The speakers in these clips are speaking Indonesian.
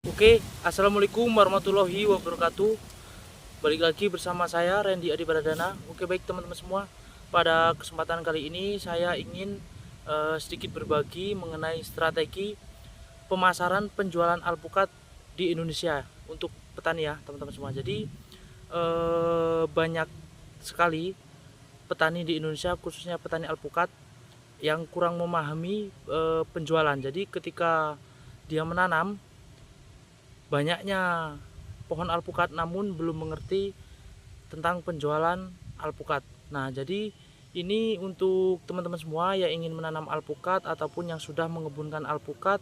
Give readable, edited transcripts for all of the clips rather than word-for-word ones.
Oke, assalamualaikum warahmatullahi wabarakatuh. Balik lagi bersama saya Randy Adi Pradana. Oke, baik teman-teman semua. Pada kesempatan kali ini saya ingin sedikit berbagi mengenai strategi pemasaran penjualan alpukat di Indonesia untuk petani ya teman-teman semua. Jadi banyak sekali petani di Indonesia, khususnya petani alpukat, yang kurang memahami penjualan. Jadi ketika dia menanam, banyaknya pohon alpukat namun belum mengerti tentang penjualan alpukat. Nah, jadi ini untuk teman-teman semua yang ingin menanam alpukat ataupun yang sudah mengebunkan alpukat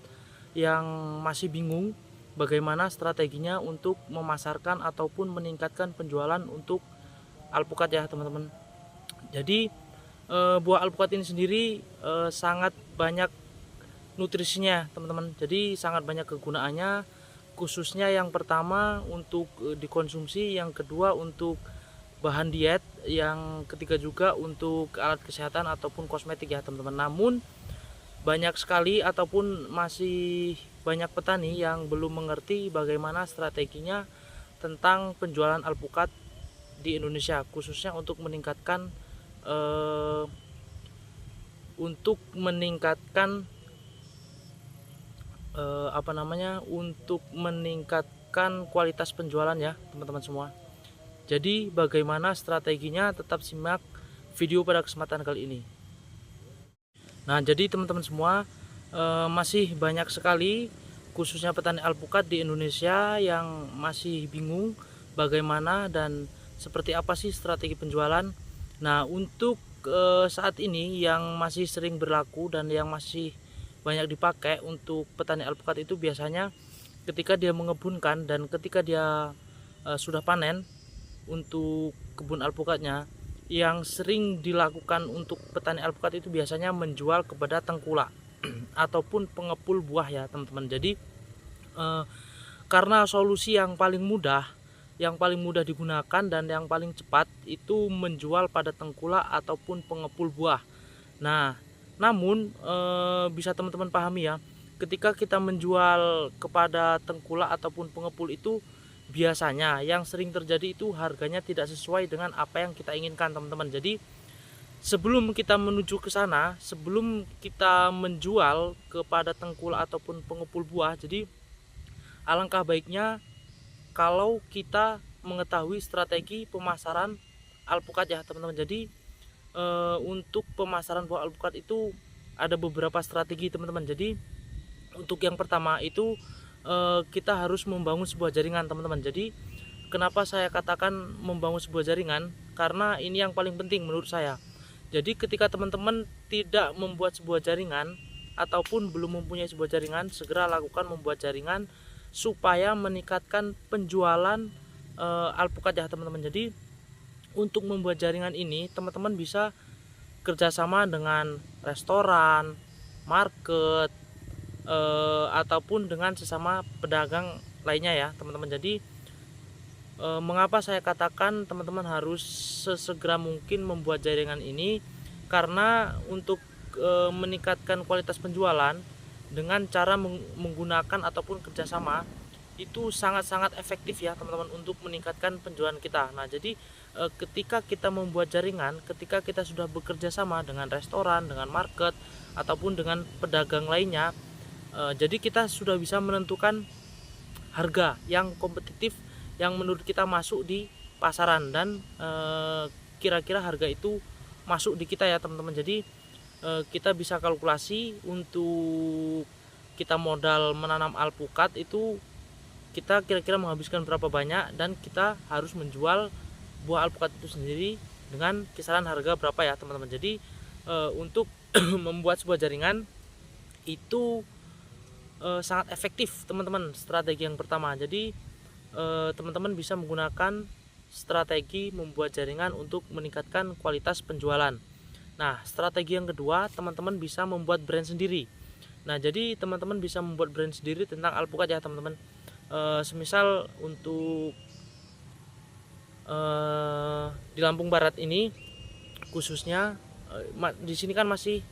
yang masih bingung bagaimana strateginya untuk memasarkan ataupun meningkatkan penjualan untuk alpukat ya teman-teman. Jadi buah alpukat ini sendiri sangat banyak nutrisinya teman-teman. Jadi sangat banyak kegunaannya, khususnya yang pertama untuk dikonsumsi, yang kedua untuk bahan diet, yang ketiga juga untuk alat kesehatan ataupun kosmetik ya teman-teman. Namun banyak sekali ataupun masih banyak petani yang belum mengerti bagaimana strateginya tentang penjualan alpukat di Indonesia, khususnya untuk meningkatkan eh, untuk meningkatkan untuk meningkatkan kualitas penjualan ya teman-teman semua. Jadi bagaimana strateginya, tetap simak video pada kesempatan kali ini. Nah, jadi teman-teman semua, masih banyak sekali khususnya petani alpukat di Indonesia yang masih bingung bagaimana dan seperti apa sih strategi penjualan. Nah, untuk saat ini yang masih sering berlaku dan yang masih banyak dipakai untuk petani alpukat itu biasanya ketika dia mengebunkan dan ketika dia sudah panen untuk kebun alpukatnya, yang sering dilakukan untuk petani alpukat itu biasanya menjual kepada tengkulak ataupun pengepul buah ya teman-teman. Jadi karena solusi yang paling mudah digunakan dan yang paling cepat itu menjual pada tengkulak ataupun pengepul buah. Nah, namun bisa teman-teman pahami ya, ketika kita menjual kepada tengkulak ataupun pengepul itu biasanya yang sering terjadi itu harganya tidak sesuai dengan apa yang kita inginkan teman-teman. Jadi sebelum kita menuju ke sana, sebelum kita menjual kepada tengkulak ataupun pengepul buah, jadi alangkah baiknya kalau kita mengetahui strategi pemasaran alpukat ya teman-teman. Jadi untuk pemasaran buah alpukat itu ada beberapa strategi teman-teman. Jadi untuk yang pertama itu kita harus membangun sebuah jaringan teman-teman. Jadi kenapa saya katakan membangun sebuah jaringan, karena ini yang paling penting menurut saya. Jadi ketika teman-teman tidak membuat sebuah jaringan ataupun belum mempunyai sebuah jaringan, segera lakukan membuat jaringan supaya meningkatkan penjualan alpukat ya teman-teman. Jadi untuk membuat jaringan ini teman-teman bisa kerjasama dengan restoran, market, ataupun dengan sesama pedagang lainnya ya teman-teman. Jadi mengapa saya katakan teman-teman harus sesegera mungkin membuat jaringan ini, karena untuk meningkatkan kualitas penjualan dengan cara menggunakan ataupun kerjasama itu sangat-sangat efektif ya teman-teman untuk meningkatkan penjualan kita. Nah, jadi ketika kita membuat jaringan, ketika kita sudah bekerja sama dengan restoran, dengan market ataupun dengan pedagang lainnya, jadi kita sudah bisa menentukan harga yang kompetitif yang menurut kita masuk di pasaran dan kira-kira harga itu masuk di kita ya teman-teman. Jadi kita bisa kalkulasi untuk kita modal menanam alpukat itu kita kira-kira menghabiskan berapa banyak, dan kita harus menjual buah alpukat itu sendiri dengan kisaran harga berapa ya teman-teman. Jadi untuk membuat sebuah jaringan itu sangat efektif teman-teman, strategi yang pertama. Jadi teman-teman bisa menggunakan strategi membuat jaringan untuk meningkatkan kualitas penjualan. Nah, strategi yang kedua, teman-teman bisa membuat brand sendiri. Nah, jadi teman-teman bisa membuat brand sendiri tentang alpukat ya teman-teman. Semisal untuk di Lampung Barat ini khususnya, di sini kan masih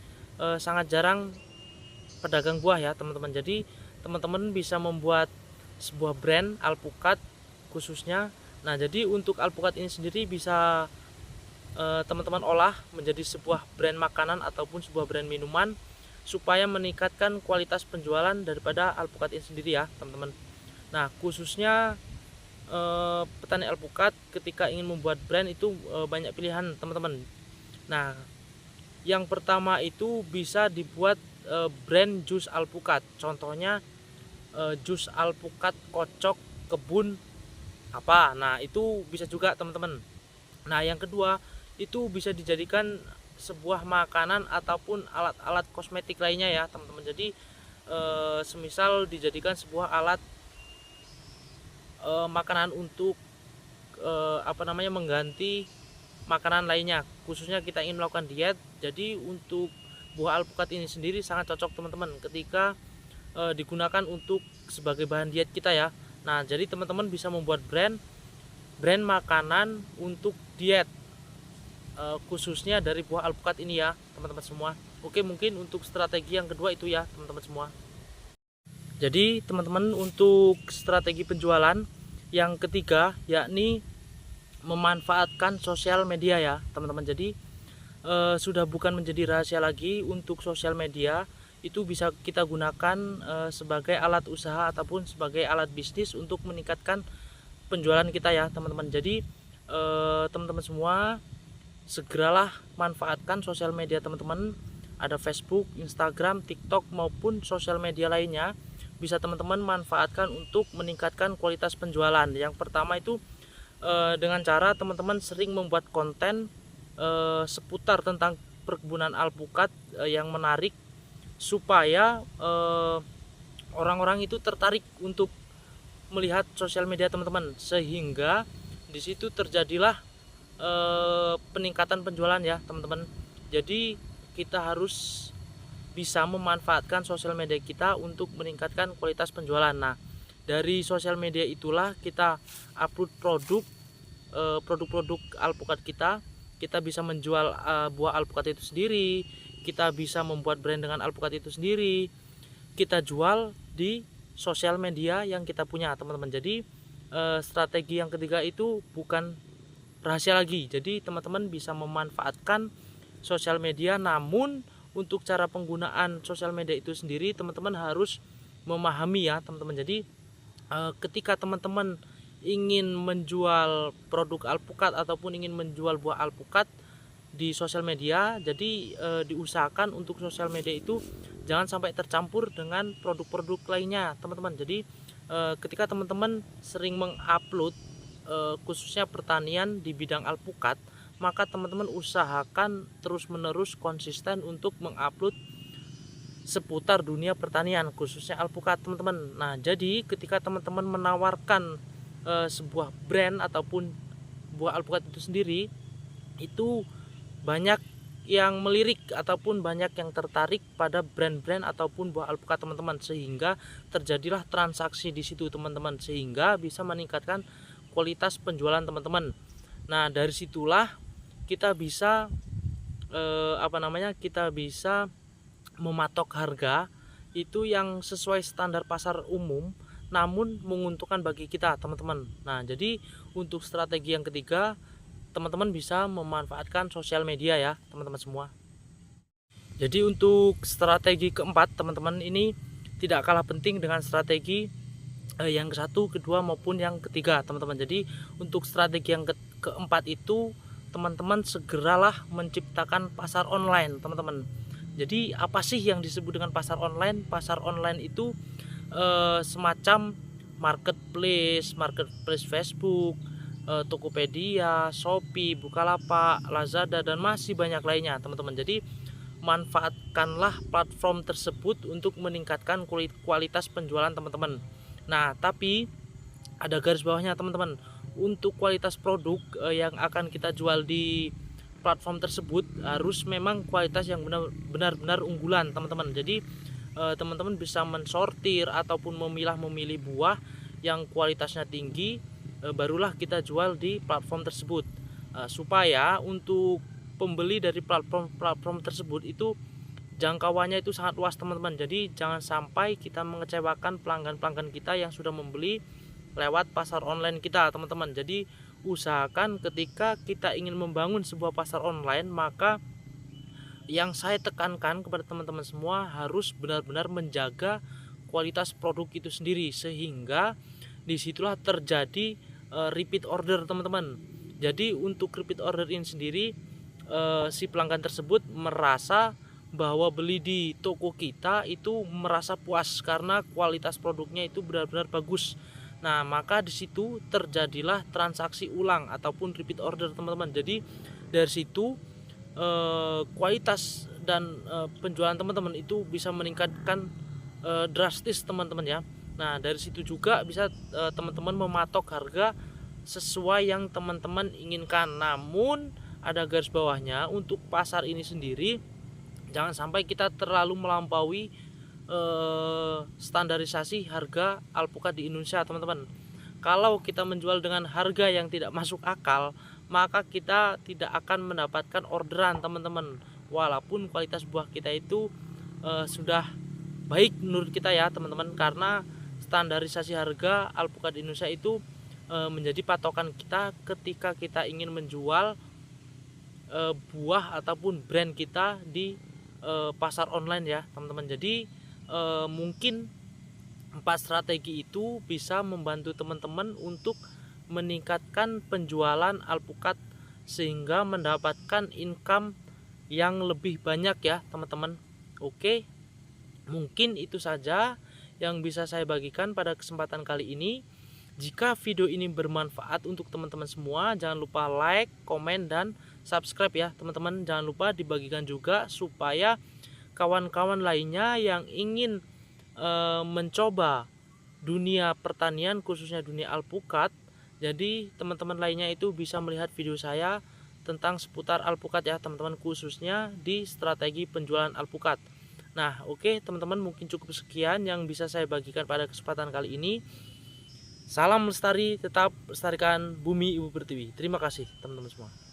sangat jarang pedagang buah ya teman-teman. Jadi teman-teman bisa membuat sebuah brand alpukat khususnya. Nah, jadi untuk alpukat ini sendiri bisa teman-teman olah menjadi sebuah brand makanan ataupun sebuah brand minuman supaya meningkatkan kualitas penjualan daripada alpukat ini sendiri ya teman-teman. Nah, khususnya petani alpukat ketika ingin membuat brand itu banyak pilihan teman-teman. Nah, yang pertama itu bisa dibuat brand jus alpukat. Contohnya jus alpukat kocok kebun apa. Nah, itu bisa juga teman-teman. Nah, yang kedua itu bisa dijadikan sebuah makanan ataupun alat-alat kosmetik lainnya ya teman-teman. Jadi semisal dijadikan sebuah alat makanan untuk mengganti makanan lainnya, khususnya kita ingin melakukan diet. Jadi untuk buah alpukat ini sendiri sangat cocok teman-teman ketika digunakan untuk sebagai bahan diet kita ya. Nah, jadi teman-teman bisa membuat brand makanan untuk diet khususnya dari buah alpukat ini ya teman-teman semua. Oke, mungkin untuk strategi yang kedua itu ya teman-teman semua. Jadi teman-teman untuk strategi penjualan yang ketiga yakni memanfaatkan sosial media ya teman-teman. Jadi sudah bukan menjadi rahasia lagi, untuk sosial media itu bisa kita gunakan sebagai alat usaha ataupun sebagai alat bisnis untuk meningkatkan penjualan kita ya teman-teman. Jadi teman-teman semua segeralah manfaatkan sosial media teman-teman. Ada Facebook, Instagram, TikTok maupun sosial media lainnya, bisa teman-teman manfaatkan untuk meningkatkan kualitas penjualan. Yang pertama itu dengan cara teman-teman sering membuat konten seputar tentang perkebunan alpukat yang menarik supaya orang-orang itu tertarik untuk melihat sosial media teman-teman, sehingga di situ terjadilah peningkatan penjualan ya teman-teman. Jadi kita harus bisa memanfaatkan sosial media kita untuk meningkatkan kualitas penjualan. Nah, dari sosial media itulah kita upload produk-produk alpukat kita bisa menjual buah alpukat itu sendiri, kita bisa membuat brand dengan alpukat itu sendiri, kita jual di sosial media yang kita punya teman-teman. Jadi strategi yang ketiga itu bukan rahasia lagi. Jadi teman-teman bisa memanfaatkan sosial media, namun untuk cara penggunaan sosial media itu sendiri teman-teman harus memahami ya teman-teman. Jadi ketika teman-teman ingin menjual produk alpukat ataupun ingin menjual buah alpukat di sosial media, jadi diusahakan untuk sosial media itu jangan sampai tercampur dengan produk-produk lainnya teman-teman. Jadi ketika teman-teman sering mengupload khususnya pertanian di bidang alpukat, maka teman-teman usahakan terus-menerus konsisten untuk mengupload seputar dunia pertanian khususnya alpukat teman-teman. Nah, jadi ketika teman-teman menawarkan sebuah brand ataupun buah alpukat itu sendiri, itu banyak yang melirik ataupun banyak yang tertarik pada brand-brand ataupun buah alpukat teman-teman, sehingga terjadilah transaksi di situ teman-teman, sehingga bisa meningkatkan kualitas penjualan teman-teman. Nah, dari situlah kita bisa kita bisa mematok harga itu yang sesuai standar pasar umum namun menguntungkan bagi kita teman-teman. Nah, jadi untuk strategi yang ketiga teman-teman bisa memanfaatkan sosial media ya teman-teman semua. Jadi untuk strategi keempat teman-teman ini tidak kalah penting dengan strategi yang ke-1, kedua maupun yang ketiga teman-teman. Jadi untuk strategi yang keempat itu teman-teman segeralah menciptakan pasar online teman-teman. Jadi apa sih yang disebut dengan pasar online? Pasar online itu semacam marketplace Facebook, Tokopedia, Shopee, Bukalapak, Lazada dan masih banyak lainnya teman-teman. Jadi manfaatkanlah platform tersebut untuk meningkatkan kualitas penjualan teman-teman. Nah, tapi ada garis bawahnya teman-teman. Untuk kualitas produk yang akan kita jual di platform tersebut harus memang kualitas yang benar-benar unggulan teman-teman. Jadi teman-teman bisa mensortir ataupun memilih buah yang kualitasnya tinggi, barulah kita jual di platform tersebut, supaya untuk pembeli dari platform tersebut itu jangkauannya itu sangat luas teman-teman. Jadi jangan sampai kita mengecewakan pelanggan-pelanggan kita yang sudah membeli lewat pasar online kita teman-teman. Jadi usahakan ketika kita ingin membangun sebuah pasar online, maka yang saya tekankan kepada teman-teman semua harus benar-benar menjaga kualitas produk itu sendiri, sehingga disitulah terjadi repeat order teman-teman. Jadi untuk repeat order ini sendiri, si pelanggan tersebut merasa bahwa beli di toko kita itu merasa puas karena kualitas produknya itu benar-benar bagus. Nah, maka di situ terjadilah transaksi ulang ataupun repeat order teman-teman. Jadi dari situ kualitas dan penjualan teman-teman itu bisa meningkatkan drastis teman-teman ya. Nah, dari situ juga bisa teman-teman mematok harga sesuai yang teman-teman inginkan. Namun ada garis bawahnya, untuk pasar ini sendiri jangan sampai kita terlalu melampaui standarisasi harga alpukat di Indonesia teman-teman. Kalau kita menjual dengan harga yang tidak masuk akal, maka kita tidak akan mendapatkan orderan teman-teman, walaupun kualitas buah kita itu sudah baik menurut kita ya teman-teman, karena standarisasi harga alpukat di Indonesia itu menjadi patokan kita ketika kita ingin menjual buah ataupun brand kita di pasar online ya teman-teman. Jadi mungkin 4 strategi itu bisa membantu teman-teman untuk meningkatkan penjualan alpukat sehingga mendapatkan income yang lebih banyak ya teman-teman. Oke, mungkin itu saja yang bisa saya bagikan pada kesempatan kali ini. Jika video ini bermanfaat untuk teman-teman semua, jangan lupa like, komen, dan subscribe ya teman-teman. Jangan lupa dibagikan juga supaya kawan-kawan lainnya yang ingin mencoba dunia pertanian, khususnya dunia alpukat, jadi teman-teman lainnya itu bisa melihat video saya tentang seputar alpukat ya teman-teman, khususnya di strategi penjualan alpukat. Nah oke teman-teman, mungkin cukup sekian yang bisa saya bagikan pada kesempatan kali ini. Salam lestari, tetap lestarikan bumi Ibu Pertiwi. Terima kasih teman-teman semua.